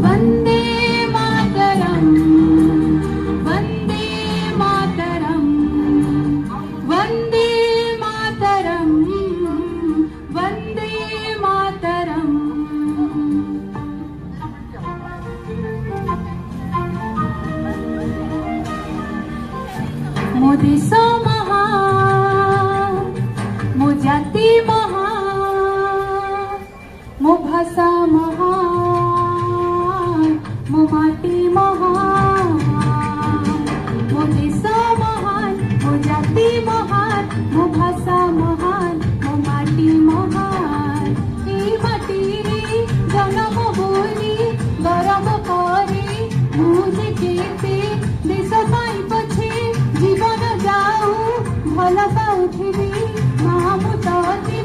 वंदे मातरम, वंदे मातरम, वंदे मातरम, वंदे मातरम। मो देश महान, मो जाति महान, मो भाषा महान, मो माटी महान। मो देश महान, मो जाति महान, मो भाषा महान, मो माटी महान। ए माटी जन्म बोली गरम करी मुझे केते देश पाई पछे जीवन जाऊ भल पाउथिबी माँ मुतती